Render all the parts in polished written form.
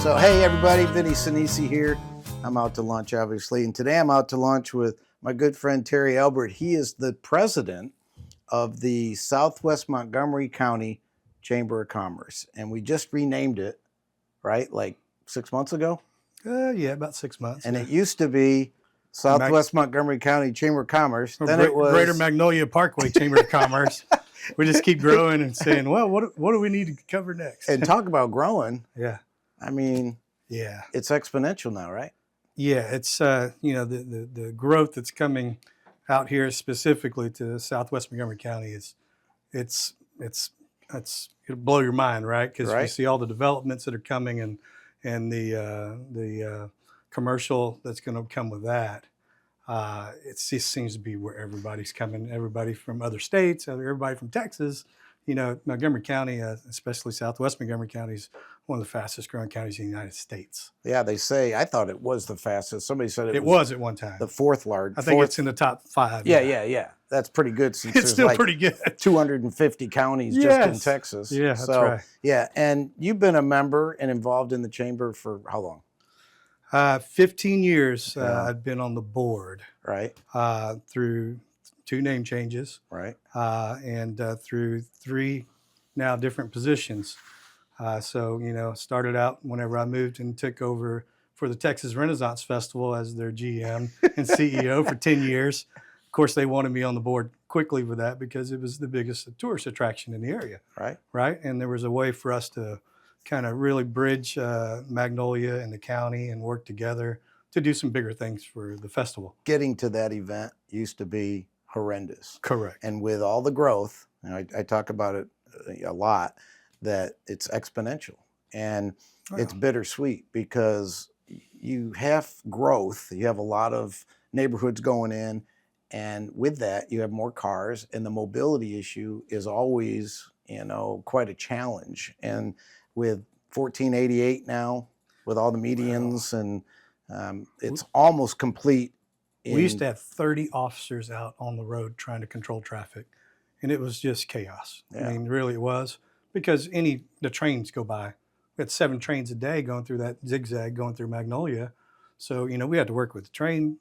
So, hey everybody, Vinny Sinisi here. I'm out to lunch, obviously, and today I'm out to lunch with my good friend Terry Albert. He is the president of the Southwest Montgomery County Chamber of Commerce, and we just renamed it, right, like 6 months ago? Yeah, about 6 months. And it used to be Southwest Montgomery County Chamber of Commerce. Then it was Greater Magnolia Parkway Chamber of Commerce. We just keep growing and saying, well, what do we need to cover next? And talk about growing. Yeah. I mean, yeah, it's exponential now, right? Yeah, it's the growth that's coming out here specifically to Southwest Montgomery County it'll blow your mind, right? Because you see all the developments that are coming and the commercial that's going to come with that. It just seems to be where everybody's coming. Everybody from other states, everybody from Texas. You know, Montgomery County, especially Southwest Montgomery County, is one of the fastest growing counties in the United States. Yeah, they say. I thought it was the fastest. Somebody said it was at one time. The fourth largest. I think it's in the top 5. Yeah. That's pretty good. Since it's still pretty good. 250 counties just in Texas. Yeah, that's right. Yeah, and you've been a member and involved in the chamber for how long? 15 years. I've been on the board. Right. Through 2 name changes. Right. And through 3 now different positions. So, started out whenever I moved and took over for the Texas Renaissance Festival as their GM and CEO for 10 years. Of course, they wanted me on the board quickly with that because it was the biggest tourist attraction in the area. Right. Right. And there was a way for us to kind of really bridge Magnolia and the county and work together to do some bigger things for the festival. Getting to that event used to be horrendous. Correct. And with all the growth, and I talk about it a lot, that it's exponential. And it's bittersweet because you have growth, you have a lot of neighborhoods going in, and with that, you have more cars, and the mobility issue is always, quite a challenge. And with 1488 now, with all the medians, and it's almost complete. We used to have 30 officers out on the road trying to control traffic, and it was just chaos. Yeah. I mean, really it was, because the trains go by. We had 7 trains a day going through that zigzag, going through Magnolia. So, we had to work with the train,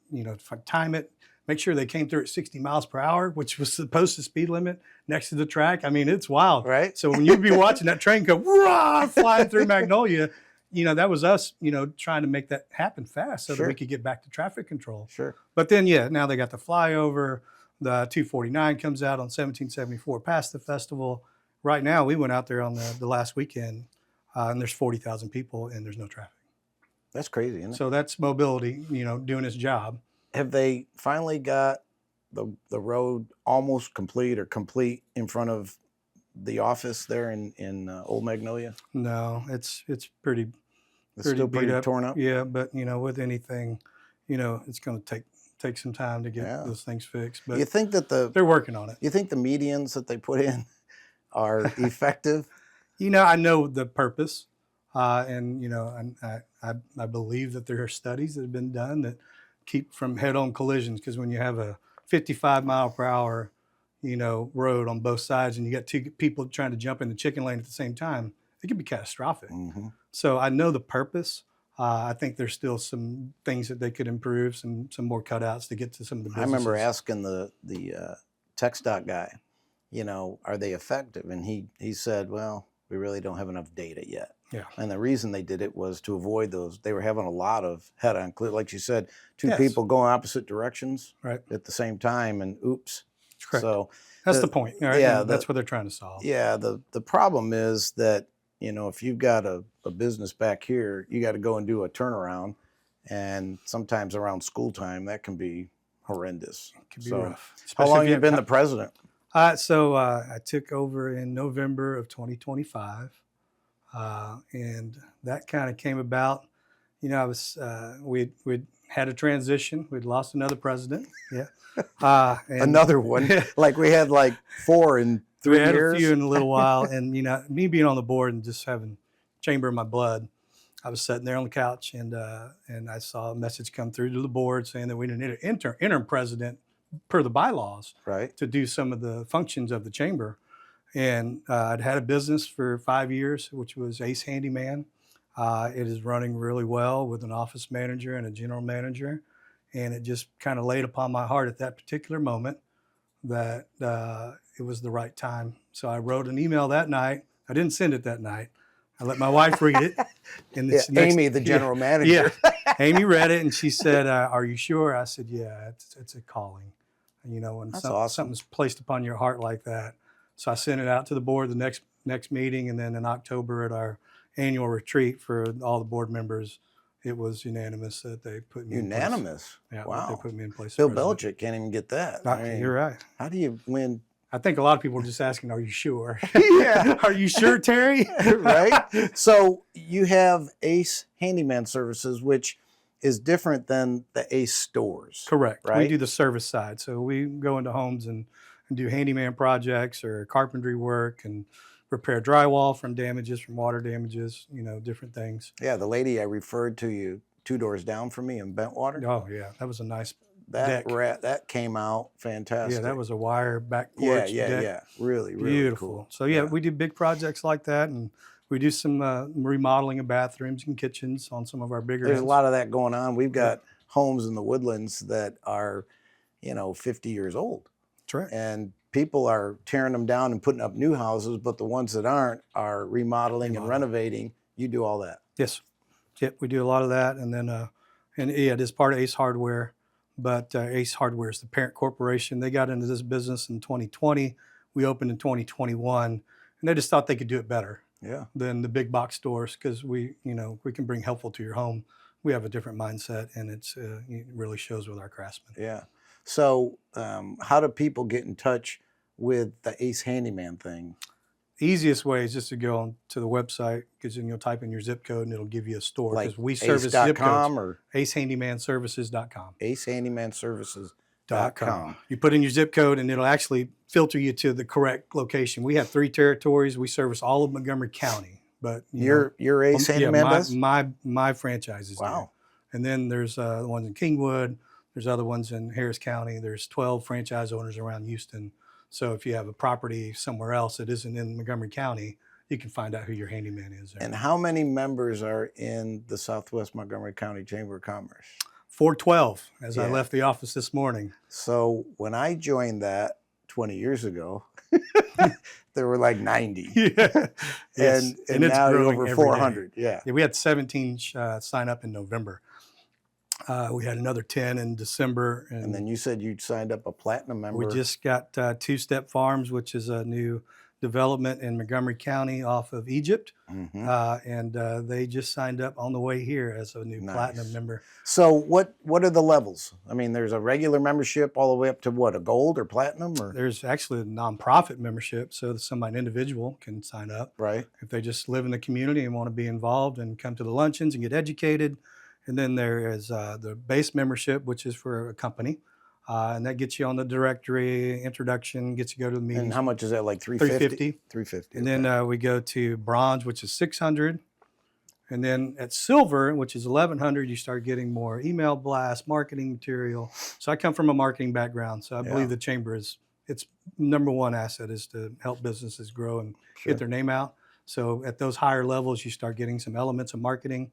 time it, make sure they came through at 60 miles per hour, which was the posted speed limit next to the track. I mean, it's wild. Right. So when you'd be watching that train go rah, flying through Magnolia, that was us, trying to make that happen fast so that we could get back to traffic control. Sure. But then, now they got the flyover. The 249 comes out on 1774 past the festival. Right now, we went out there on the last weekend, and there's 40,000 people, and there's no traffic. That's crazy, isn't it? So that's mobility, doing its job. Have they finally got the road almost complete or complete in front of the office there in Old Magnolia? No, it's pretty. It's still pretty torn up. Yeah, but with anything, it's going to take some time to get those things fixed. But you think that they're working on it. You think the medians that they put in are effective? I know the purpose, and I believe that there are studies that have been done that keep from head-on collisions, because when you have a 55 mile per hour, road on both sides, and you got 2 people trying to jump in the chicken lane at the same time, it can be catastrophic. Mm-hmm. So I know the purpose. I think there's still some things that they could improve, some more cutouts to get to some of the businesses. I remember asking the TxDOT guy, are they effective? And he said, well, we really don't have enough data yet. Yeah. And the reason they did it was to avoid those. They were having a lot of head-on collisions, like you said, 2 people going opposite directions at the same time, and oops. Correct. So that's the point. Right? Yeah, that's what they're trying to solve. Yeah, the problem is that if you've got a business back here, you got to go and do a turnaround, and sometimes around school time that can be horrendous. It can be rough. How long have you been the president? So I took over in November of 2025, and that kind of came about. I was we'd had a transition. We'd lost another president. Yeah, another one. Like we had 4 in 3 years. We had a few in a little while, and me being on the board and just having chamber in my blood, I was sitting there on the couch, and I saw a message come through to the board saying that we need an interim president per the bylaws, to do some of the functions of the chamber. And I'd had a business for 5 years, which was Ace Handyman. It is running really well with an office manager and a general manager. And it just kind of laid upon my heart at that particular moment that it was the right time. So I wrote an email that night. I didn't send it that night. I let my wife read it. And Yeah, Amy, the general manager. Yeah, Amy read it and she said, "Are you sure?" I said, "Yeah, it's a calling. You know, when That's awesome. something's placed upon your heart like that." So I sent it out to the board the next meeting, and then in October at our annual retreat for all the board members, it was unanimous that they put me unanimous. In place. Yeah, wow. They put me in place. Bill Belichick can't even get that. I mean, you're right. How do you win? I think a lot of people are just asking, "Are you sure?" Yeah. Are you sure, Terry? Right. So you have Ace Handyman Services, which is different than the Ace stores. Correct. Right. We do the service side. So we go into homes and do handyman projects or carpentry work and repair drywall from damages, from water damages, you know, different things. Yeah, the lady I referred to you 2 doors down from me in Bentwater. Oh yeah, that was a nice that deck. That came out fantastic. Yeah, that was a wire back porch. Yeah. Really beautiful. Cool. So yeah, we do big projects like that, and we do some remodeling of bathrooms and kitchens on some of our bigger. There's a lot of that going on. We've got homes in the Woodlands that are, 50 years old. That's right. And people are tearing them down and putting up new houses, but the ones that aren't are remodeling and renovating. You do all that. Yes. Yep, we do a lot of that. And then, it is part of Ace Hardware, but Ace Hardware is the parent corporation. They got into this business in 2020. We opened in 2021, and they just thought they could do it better than the big box stores because we can bring helpful to your home. We have a different mindset, and it really shows with our craftsmen. Yeah. So how do people get in touch with the Ace Handyman thing? Easiest way is just to go on to the website because then you'll type in your zip code and it'll give you a store. Like we service zip codes. Or AceHandymanServices.com. AceHandymanServices.com. You put in your zip code and it'll actually filter you to the correct location. We have 3 territories. We service all of Montgomery County. But your Ace Handyman does? My franchise is wow. there. And then there's the ones in Kingwood. There's other ones in Harris County. There's 12 franchise owners around Houston. So if you have a property somewhere else that isn't in Montgomery County, you can find out who your handyman is there. And how many members are in the Southwest Montgomery County Chamber of Commerce? 412 as I left the office this morning. So when I joined that 20 years ago, there were like 90. Yeah. And now you're over 400. Yeah. We had 17 sign up in November. We had another 10 in December. And then you said you signed up a platinum member. We just got Two Step Farms, which is a new development in Montgomery County off of Egypt. And they just signed up on the way here as a new platinum member. So what are the levels? I mean, there's a regular membership all the way up to what, a gold or platinum? Or there's actually a nonprofit membership, so that an individual can sign up. Right. If they just live in the community and want to be involved and come to the luncheons and get educated. And then there is the base membership, which is for a company. And that gets you on the directory, introduction, gets you to go to the meetings. And how much is that, like $350? $350. And then we go to bronze, which is $600. And then at silver, which is $1,100, you start getting more email blasts, marketing material. So I come from a marketing background. So I believe the chamber its number one asset is to help businesses grow and get their name out. So at those higher levels, you start getting some elements of marketing.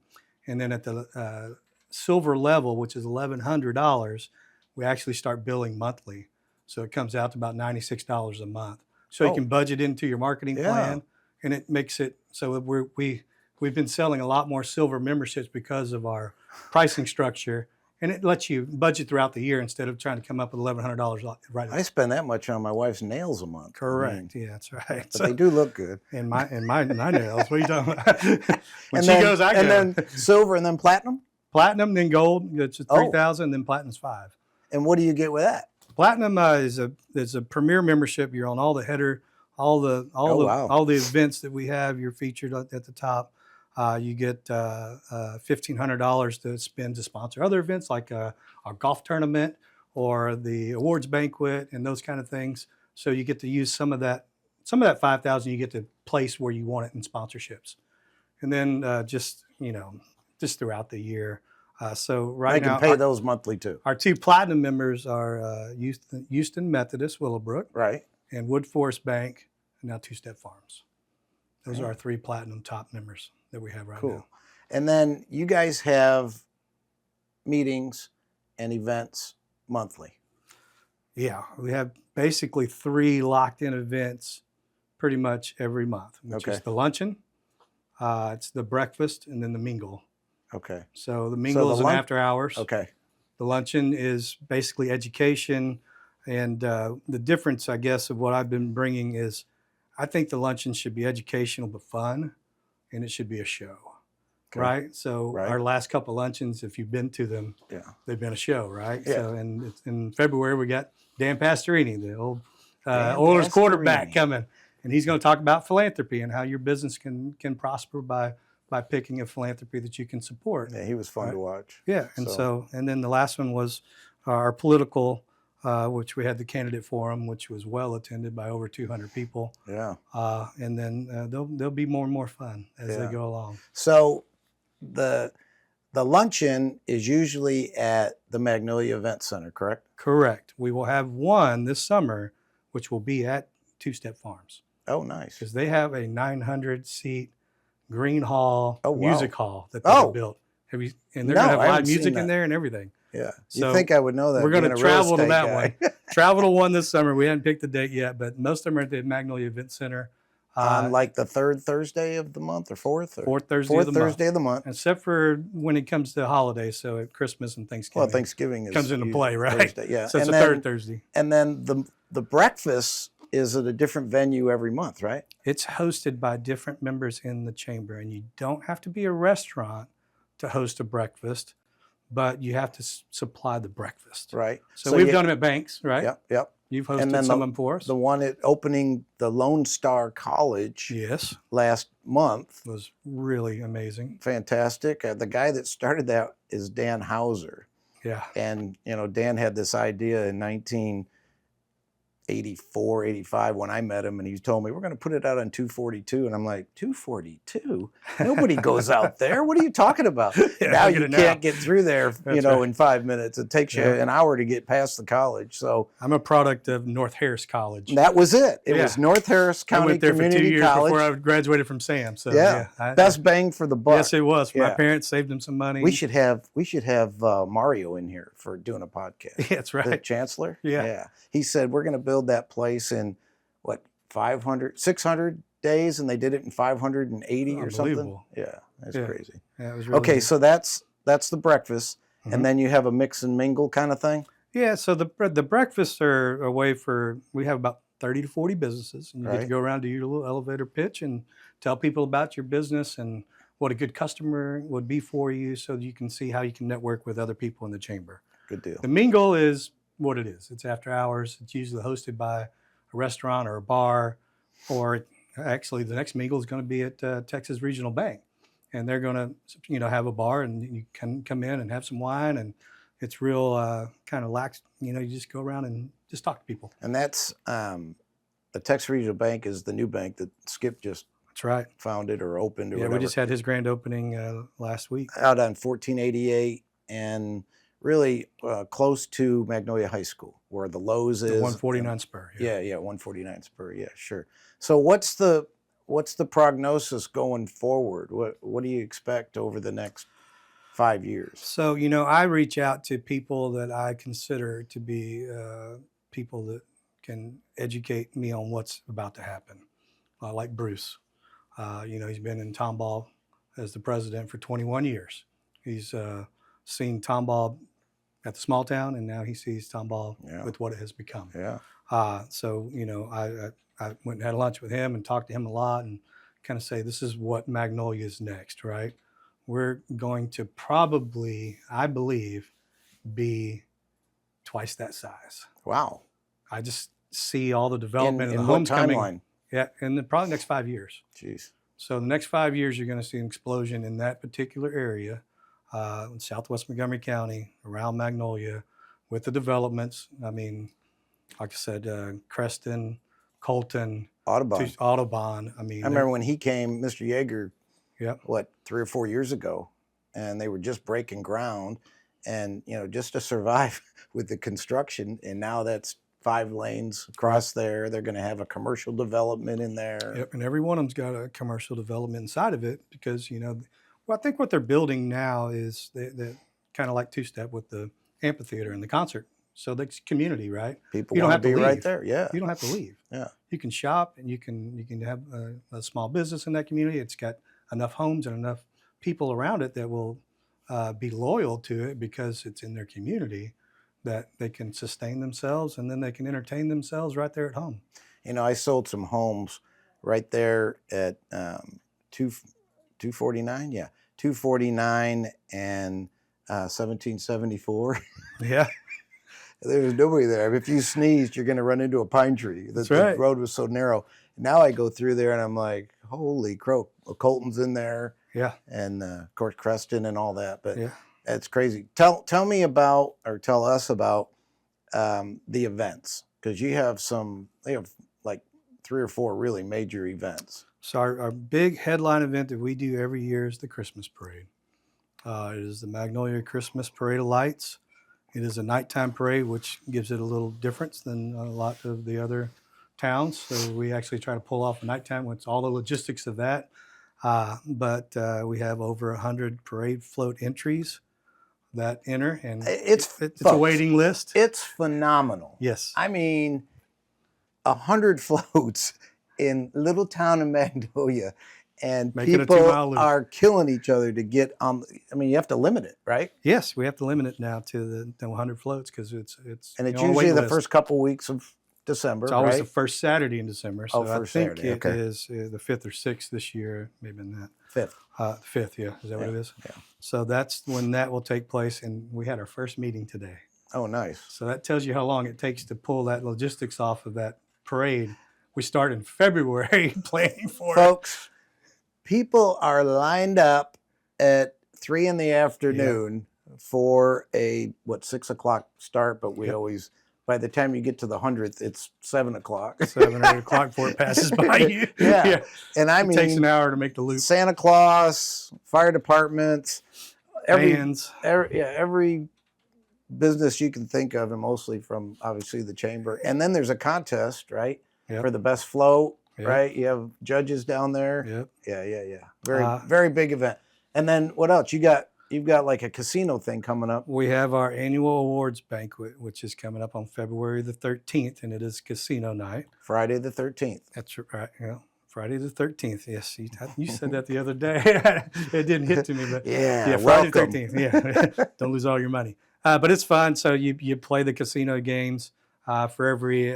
And then at the silver level, which is $1,100, we actually start billing monthly. So it comes out to about $96 a month. So you can budget into your marketing plan, and it makes it so we've been selling a lot more silver memberships because of our pricing structure. And it lets you budget throughout the year instead of trying to come up with $1,100 right away. I spend that much on my wife's nails a month. Correct. Yeah, that's right. But they do look good. And my nails. What are you talking about? When she goes, I go. And then silver, and then platinum? Platinum, then gold. It's 3,000, then platinum's 5. And what do you get with that? Platinum is a premier membership. You're on all the header, all the events that we have. You're featured at the top. You get $1,500 to spend to sponsor other events like our golf tournament or the awards banquet and those kind of things. So you get to use some of that $5,000 you get to place where you want it in sponsorships, and then just throughout the year. So right now, I can pay those monthly too. Our 2 platinum members are Houston Methodist Willowbrook, right, and Wood Forest Bank, and now Two Step Farms. Those are our 3 platinum top members that we have right now. And then you guys have meetings and events monthly. Yeah, we have basically 3 locked-in events pretty much every month, which is the luncheon, it's the breakfast, and then the mingle. Okay. So the mingle is an after hours. Okay. The luncheon is basically education. And the difference, I guess, of what I've been bringing is I think the luncheon should be educational but fun, and it should be a show. Okay. Right? So our last couple of luncheons, if you've been to them, they've been a show, right? Yeah. So and in February, we got Dan Pastorini, the old Oilers quarterback, coming. And he's going to talk about philanthropy and how your business can prosper by picking a philanthropy that you can support. Yeah, he was fun to watch. Yeah, and and then the last one was our political, which we had the candidate forum, which was well attended by over 200 people. Yeah. And then they'll be more and more fun as they go along. So the luncheon is usually at the Magnolia Event Center, correct? Correct. We will have one this summer, which will be at Two Step Farms. Oh, nice. Because they have a 900-seat green hall music hall that they built. Have you? And they're going to have live music in there and everything. Yeah. So you think I would know that? We're going to travel to that one. Travel to one this summer. We haven't picked the date yet, but most of them are at the Magnolia Event Center. On like the 3rd Thursday of the month or 4th? Or 4th Thursday of the month. Except for when it comes to holidays, so at Christmas and Thanksgiving. Well, Thanksgiving comes into play, right? Thursday, yeah. So it's the 3rd Thursday. And then the breakfast is at a different venue every month, right? It's hosted by different members in the chamber, and you don't have to be a restaurant to host a breakfast, but you have to supply the breakfast. Right. So we've done them at Banks, right? Yep, yep. You've hosted some of them for us. The one at opening the Lone Star College last month was really amazing. Fantastic. The guy that started that is Dan Hauser. Yeah. And, Dan had this idea in 1984, 85 when I met him, and he told me, we're going to put it out on 242. And I'm like, 242? Nobody goes out there. What are you talking about? Now you can't get through there, in 5 minutes. It takes you an hour to get past the college. So I'm a product of North Harris College. That was it. It was North Harris County Community College. I went there for 2 years before I graduated from Sam. So best bang for the buck. Yes, it was. My parents saved them some money. We should have Mario in here for doing a podcast. That's right. The Chancellor. Yeah. He said we're going to build that place in 600 days, and they did it in 580 or something. Yeah, that's crazy. Yeah, it was really okay. So that's the breakfast, and then you have a mix and mingle kind of thing. Yeah. So the breakfasts are a way we have about 30 to 40 businesses, and you get to go around, do your little elevator pitch, and tell people about your business and what a good customer would be for you, so that you can see how you can network with other people in the chamber. Good deal. The mingle is what it is. It's after hours. It's usually hosted by a restaurant or a bar, or actually the next mingle is going to be at Texas Regional Bank, and they're going to have a bar, and you can come in and have some wine, and it's real kind of lax. You just go around and just talk to people. And that's the Texas Regional Bank is the new bank that Skip just founded or opened or whatever. We just had his grand opening last week out on 1488 and really close to Magnolia High School, where the Lowe's is. 149 Spur. Yeah, 149 Spur. Yeah, sure. So what's the prognosis going forward? What do you expect over the next 5 years? So I reach out to people that I consider to be people that can educate me on what's about to happen. Like Bruce, he's been in Tomball as the president for 21 years. He's seen Tomball at the small town, and now he sees Tomball with what it has become. Yeah. So I went and had lunch with him and talked to him a lot, and kind of say, this is what Magnolia is next, right? We're going to probably, I believe, be twice that size. Wow. I just see all the development in and the what homes coming. Timeline? Yeah, in probably the next 5 years. Jeez. So the next 5 years, you're going to see an explosion in that particular area. In Southwest Montgomery County, around Magnolia, with the developments. I mean, like I said, Creston, Colton, Audubon. I remember when he came, Mr. Yeager, 3 or 4 years ago, and they were just breaking ground, and just to survive with the construction, and now that's 5 lanes across there. They're going to have a commercial development in there. Yep, and every one of them's got a commercial development inside of it, because Well, I think what they're building now is they kind of like two-step with the amphitheater and the concert. So that's community, right? People You don't want have to to be leave. right there. Yeah. You don't have to leave. Yeah. You can shop and you can have a small business in that community. It's got enough homes and enough people around it that will be loyal to it because it's in their community, that they can sustain themselves and then they can entertain themselves right there at home. You know, I sold some homes right there at 249. Yeah, 249 and 1774. Yeah. There was nobody there. If you sneezed, you're going to run into a pine tree. That's right. The road was so narrow. Now I go through there and I'm like, holy crow. Colton's in there. Yeah. And of course, Creston and all that. But yeah. It's crazy. Tell me about, or tell us about the events. Because they have like 3 or 4 really major events. So our big headline event that we do every year is the Christmas parade. It is the Magnolia Christmas Parade of Lights. It is a nighttime parade, which gives it a little difference than a lot of the other towns. So we actually try to pull off a nighttime with all the logistics of that. But we have over 100 parade float entries that enter, and it's a waiting list. It's phenomenal. Yes. I mean, 100 floats in little town of Magnolia, and people are killing each other to get on. I mean, you have to limit it, right? Yes, we have to limit it now to the 100 floats because it's and it's usually the first couple weeks of December. It's always right? the first Saturday in December. So I think Saturday. it is the 5th or 6th this year, maybe in that. 5th. 5th, yeah. Is that what it is? Yeah. So that's when that will take place, and we had our first meeting today. Oh, nice. So that tells you how long it takes to pull that logistics off of that parade. We start in February planning for Folks, people are lined up at 3 in the afternoon for a 6 o'clock start, but we always, by the time you get to the 100th, it's 7 o'clock. 7 or 8 o'clock before it passes by you. Yeah. And I mean, it takes an hour to make the loop. Santa Claus, fire departments, every business you can think of, and mostly from obviously the chamber. And then there's a contest, right? Yep. For the best float, right? You have judges down there. Yep. Yeah. Very big event. And then what else? You've got like a casino thing coming up. We have our annual awards banquet, which is coming up on February the 13th, and it is casino night. Friday the 13th. That's right. Yeah. Friday the 13th. Yes, you said that the other day. It didn't hit to me, but Friday the 13th. Yeah, don't lose all your money. But it's fun. So you play the casino games for every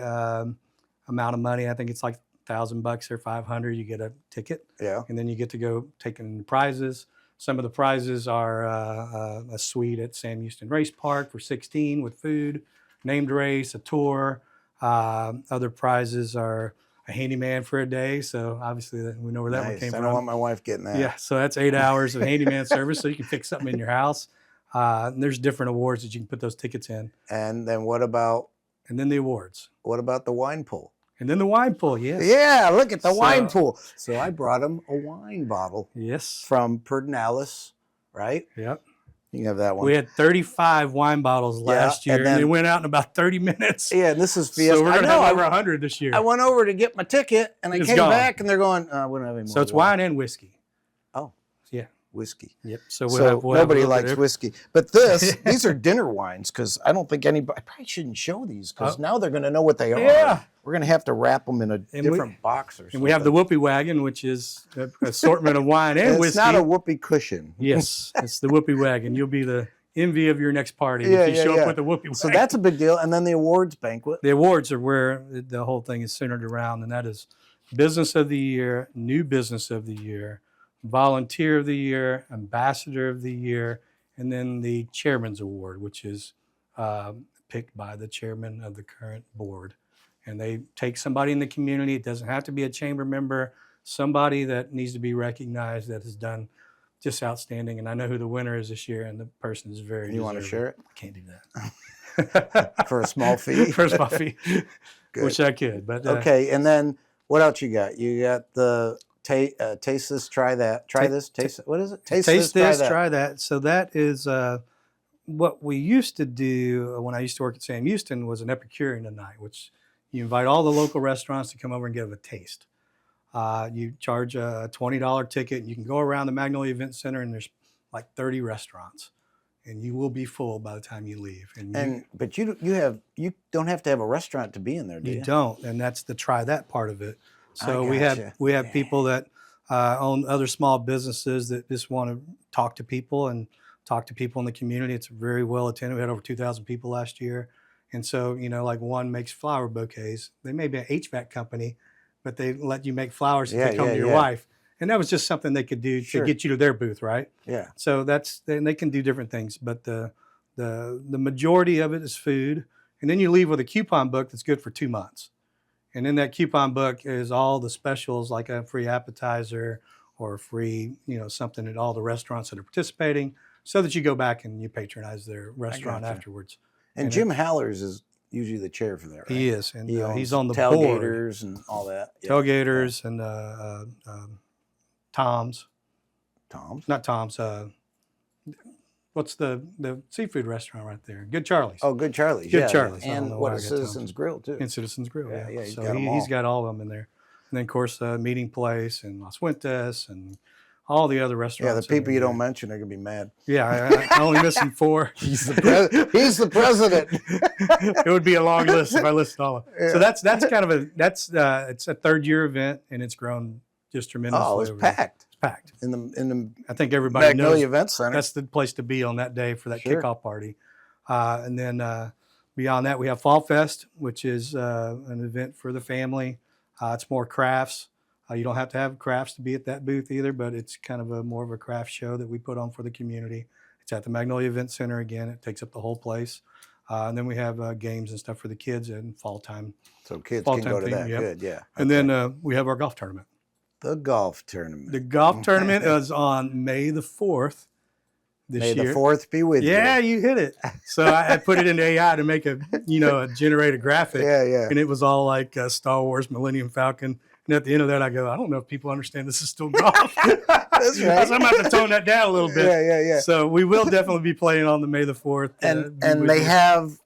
amount of money. I think it's like $1,000 or $500. You get a ticket. Yeah, and then you get to go take in prizes. Some of the prizes are a suite at Sam Houston Race Park for $16 with food, named race, a tour. Other prizes are a handyman for a day. So obviously we know where that one came from. I don't want my wife getting that. Yeah, so that's 8 hours of handyman service, so you can fix something in your house. And there's different awards that you can put those tickets in. And then what about? And then the awards. What about the wine pool? And then the wine pool, yes. Yeah, look at the wine pool. So I brought him a wine bottle. Yes. From Pedernales, right? Yep. You can have that one. We had 35 wine bottles last year, and they went out in about 30 minutes. Yeah, and this is Fiesta. So we're going to have over 100 this year. I went over to get my ticket, and I came back, and they're going, we don't have any more. So it's wine and whiskey. Oh. Yeah. Whiskey. Yep. So nobody likes whiskey. But these are dinner wines, because I don't think anybody, I probably shouldn't show these, because now they're going to know what they are. Yeah. We're going to have to wrap them in a different box or something. And we have the whoopee wagon, which is an assortment of wine and whiskey. It's not a whoopee cushion. Yes, it's the whoopee wagon. You'll be the envy of your next party if you show up with the whoopee wagon. So that's a big deal. And then the awards banquet. The awards are where the whole thing is centered around, and that is Business of the Year, New Business of the Year, Volunteer of the Year, Ambassador of the Year, and then the Chairman's Award, which is picked by the chairman of the current board. And they take somebody in the community. It doesn't have to be a chamber member, somebody that needs to be recognized that has done just outstanding. And I know who the winner is this year, and the person is very deserving. You want to share it? I can't do that. For a small fee? For a small fee. Wish I could. But okay, and then what else you got? You got the taste this, try that. What is it? Taste this, try that. So that is what we used to do when I used to work at Sam Houston was an Epicurean night, which you invite all the local restaurants to come over and give a taste. You charge a $20 ticket, and you can go around the Magnolia Event Center, and there's like 30 restaurants, and you will be full by the time you leave. But you don't have to have a restaurant to be in there, do you? You don't, and that's the try that part of it. So we gotcha. have people that own other small businesses that just want to talk to people in the community. It's very well attended. We had over 2,000 people last year. And so, like one makes flower bouquets. They may be an HVAC company, but they let you make flowers to take home to your wife. And that was just something they could do to get you to their booth, right? Yeah. So they can do different things, but the majority of it is food. And then you leave with a coupon book that's good for 2 months. And in that coupon book is all the specials, like a free appetizer or a free, something at all the restaurants that are participating, so that you go back and you patronize their restaurant afterwards. And Jim Hallers is usually the chair for that, right? He is, and he's on the tailgaters board. and all that. Yeah. Tailgaters and Tom's. Tom's? Not Tom's. What's the seafood restaurant right there? Good Charlie's. Oh, Good Charlie's. Good Charlie's. And what is Citizens Grill too? And Citizens Grill. Yeah. He's got all of them in there. And then of course Meeting Place and Las Fuentes and all the other restaurants. Yeah, the people you don't mention are gonna be mad. Yeah, I only missing 4. He's the president. It would be a long list if I listed all of them. Yeah. So that's kind of it's a 3rd year event, and it's grown just tremendously. Oh, it's packed. It's packed. In the I think everybody Magnolia knows Event Center. That's the place to be on that day for that kickoff party. And then beyond that, we have Fall Fest, which is an event for the family. It's more crafts. You don't have to have crafts to be at that booth either, but it's kind of more of a craft show that we put on for the community. It's at the Magnolia Event Center again. It takes up the whole place. And then we have games and stuff for the kids in fall time. So kids can go to that. Yep. Good, yeah. And then we have our golf tournament. The golf tournament. The golf tournament is on May the 4th this year. May the 4th be with you. Yeah, you hit it. So I put it into AI to make a generate a graphic. Yeah. And it was all like Star Wars, Millennium Falcon. And at the end of that, I go, I don't know if people understand this is still golf. That's right. So I'm going to have to tone that down a little bit. Yeah. So we will definitely be playing on the May the 4th. And they have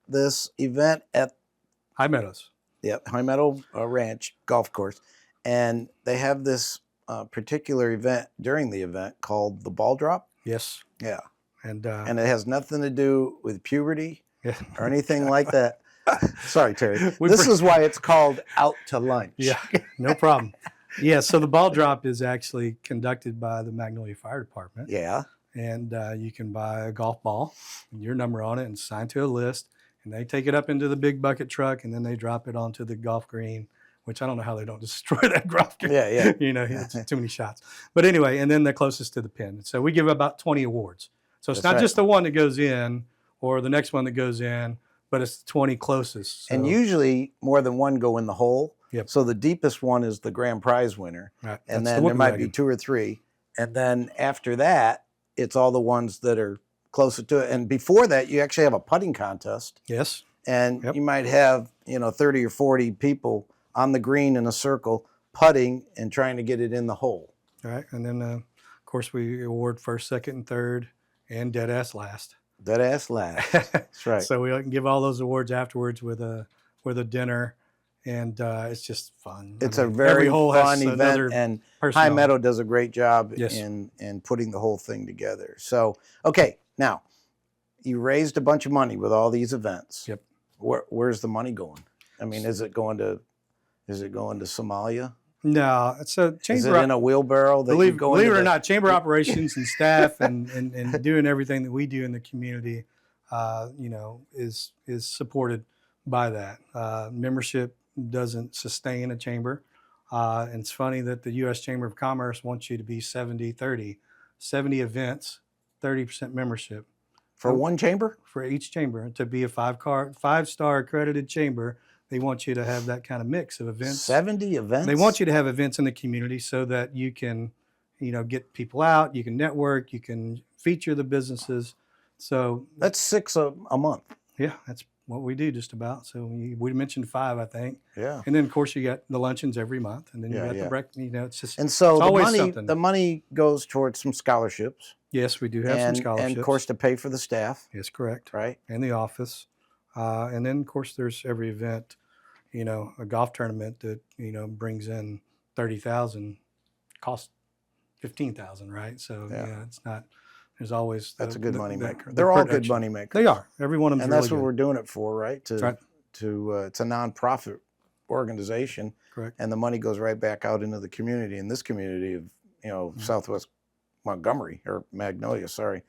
this event at High Meadows. Yep, High Meadow Ranch Golf Course. And they have this particular event during the event called the ball drop. Yes. Yeah. And it has nothing to do with puberty or anything like that. Sorry, Terry. This is why it's called Out to Lunch. Yeah, no problem. Yeah, so the ball drop is actually conducted by the Magnolia Fire Department. Yeah. And you can buy a golf ball and your number on it and sign to a list. And they take it up into the big bucket truck, and then they drop it onto the golf green, which I don't know how they don't destroy that golf green. Yeah. It's too many shots. But anyway, and then the closest to the pin. So we give about 20 awards. So it's not just the one that goes in or the next one that goes in, but it's 20 closest. So. And usually more than one go in the hole. Yep. So the deepest one is the grand prize winner. Right. And then there might be 2 or 3. And then after that, it's all the ones that are closer to it. And before that, you actually have a putting contest. Yes. And you might have, 30 or 40 people on the green in a circle putting and trying to get it in the hole. All right. And then, of course, we award first, second, and third, and dead ass last. Dead ass last. That's right. So we can give all those awards afterwards with a dinner, and it's just fun. It's a very fun event, and High Meadow does a great job in putting the whole thing together. So, okay, now you raised a bunch of money with all these events. Yep. Where's the money going? I mean, is it going to Somalia? No, it's a chamber. Is it in a wheelbarrow? Believe it or not, chamber operations and staff and doing everything that we do in the community, is supported by that. Membership doesn't sustain a chamber. And it's funny that the U.S. Chamber of Commerce wants you to be 70-30, 70 events, 30% membership. For one chamber? For each chamber. To be a 5-star accredited chamber, they want you to have that kind of mix of events. 70 events? They want you to have events in the community so that you can, get people out, you can network, you can feature the businesses. So that's 6 a month. Yeah, that's what we do just about. So we mentioned 5, I think. Yeah. And then of course you got the luncheons every month, and then you got the breakfast. It's just and so it's the money goes towards some scholarships. Yes, we do have some scholarships. And of course to pay for the staff. Yes, correct. Right. And the office. And then of course there's every event, a golf tournament that, brings in 30,000 costs 15,000, right? So yeah, it's not. There's always that's a good money maker. The They're all good production. money makers. They are. Every one of them. And really that's what good. we're doing it for, right? Right. It's a nonprofit organization, Correct. and the money goes right back out into the community. In this community of Southwest Montgomery or Magnolia, sorry,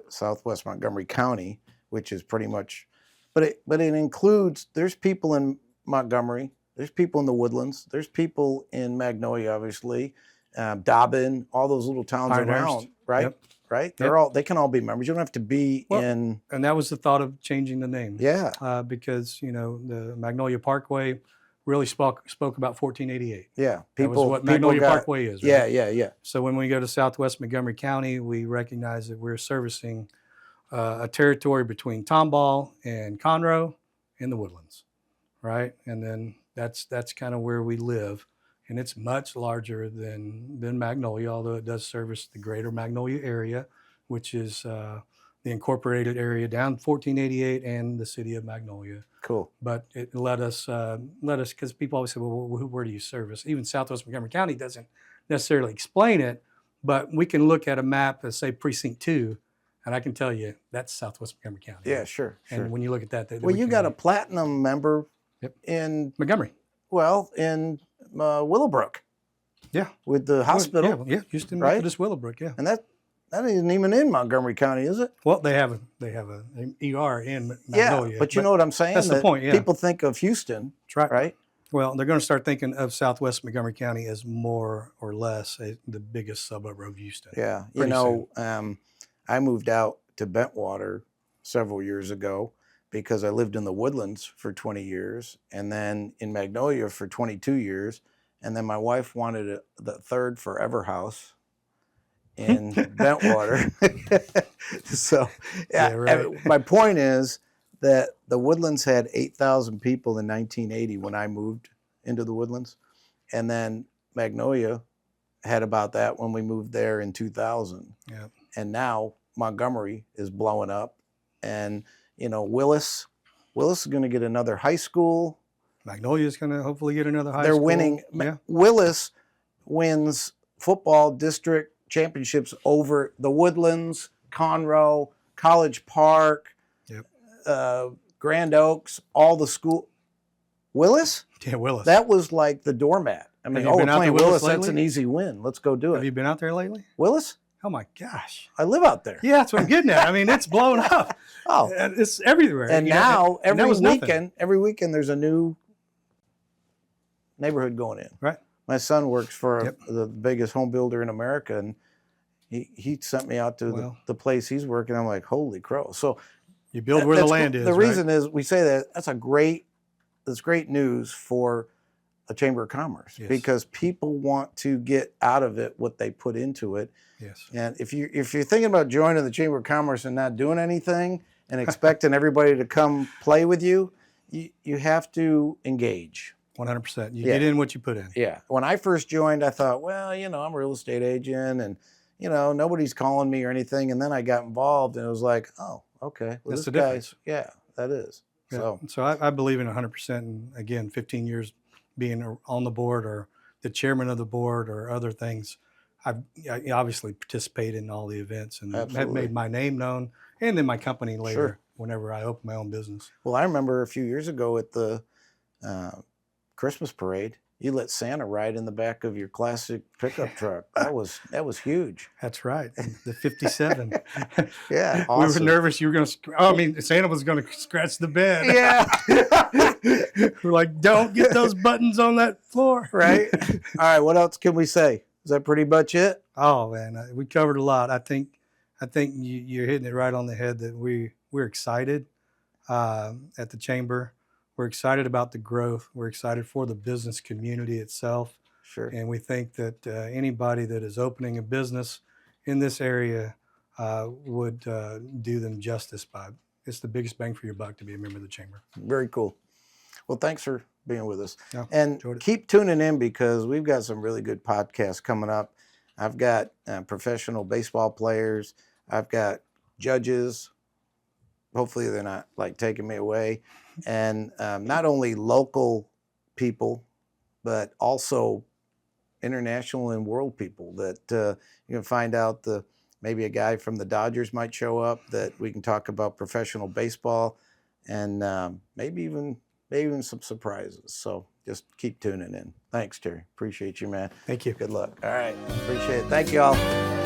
Southwest Montgomery County, which is pretty much, but it includes. There's people in Montgomery. There's people in the Woodlands. There's people in Magnolia, obviously, Dobbin, all those little towns around, right? Yep. Right? They can all be members. You don't have to be in. And that was the thought of changing the name. Yeah. Because the Magnolia Parkway really spoke about 1488. Yeah. That was what Magnolia Parkway is. Right? Yeah. So when we go to Southwest Montgomery County, we recognize that we're servicing a territory between Tomball and Conroe in the Woodlands, right? And then that's kind of where we live. And it's much larger than Magnolia, although it does service the greater Magnolia area, which is the incorporated area down 1488 and the city of Magnolia. Cool. But it let us, because people always say, well, where do you service? Even Southwest Montgomery County doesn't necessarily explain it, but we can look at a map and say Precinct 2, and I can tell you that's Southwest Montgomery County. Yeah, sure. And when you look at that, well, you got a platinum member in Montgomery. Well, in Willowbrook. Yeah. With the hospital. Yeah, Houston Methodist Willowbrook. Yeah. And that isn't even in Montgomery County, is it? Well, they have an ER in Magnolia. Yeah, but you know what I'm saying? That's the point. Yeah. People think of Houston. That's right. Well, they're going to start thinking of Southwest Montgomery County as more or less the biggest suburb of Houston. Yeah. Soon. I moved out to Bentwater several years ago because I lived in the Woodlands for 20 years and then in Magnolia for 22 years. And then my wife wanted the third forever house in Bentwater. So my point is that the Woodlands had 8,000 people in 1980 when I moved into the Woodlands. And then Magnolia had about that when we moved there in 2000. Yeah. And now Montgomery is blowing up. And, Willis is going to get another high school. Magnolia is going to hopefully get another high school. They're winning. Yeah. Willis wins football district championships over the Woodlands, Conroe, College Park, Grand Oaks, all the school. Willis? Yeah, Willis. That was like the doormat. I mean, we're playing Willis. That's an easy win. Let's go do it. Have you been out there lately? Willis? Oh my gosh. I live out there. Yeah, that's what I'm getting at. I mean, it's blown up. Oh. It's everywhere. And now every weekend there's a new neighborhood going in. Right. My son works for the biggest home builder in America, and he sent me out to the place he's working. I'm like, holy crow. So you build where the land is. The reason is we say that's great news for the Chamber of Commerce because people want to get out of it what they put into it. Yes. And if you're thinking about joining the Chamber of Commerce and not doing anything and expecting everybody to come play with you, you have to engage. 100%. You get in what you put in. Yeah. When I first joined, I thought, well, I'm a real estate agent and, nobody's calling me or anything. And then I got involved and it was like, oh, okay. Well, that's the difference. Yeah, that is. Yeah. So I believe in 100%. And again, 15 years being on the board or the chairman of the board or other things, I obviously participate in all the events and have made my name known and then my company later whenever I open my own business. Well, I remember a few years ago at the Christmas parade, you let Santa ride in the back of your classic pickup truck. That was huge. That's right. The 57. Yeah. Awesome. We were nervous you were going to, Santa was going to scratch the bed. Yeah. We're like, don't get those buttons on that floor. Right. All right. What else can we say? Is that pretty much it? Oh man, we covered a lot. I think you're hitting it right on the head that we're excited at the Chamber. We're excited about the growth. We're excited for the business community itself. Sure. And we think that anybody that is opening a business in this area would do them justice by it. It's the biggest bang for your buck to be a member of the Chamber. Very cool. Well, thanks for being with us. Yeah, and keep tuning in because we've got some really good podcasts coming up. I've got professional baseball players. I've got judges. Hopefully they're not like taking me away. And not only local people, but also international and world people that you can find out maybe a guy from the Dodgers might show up that we can talk about professional baseball and maybe even some surprises. So just keep tuning in. Thanks, Terry. Appreciate you, man. Thank you. Good luck. All right. Appreciate it. Thank you all.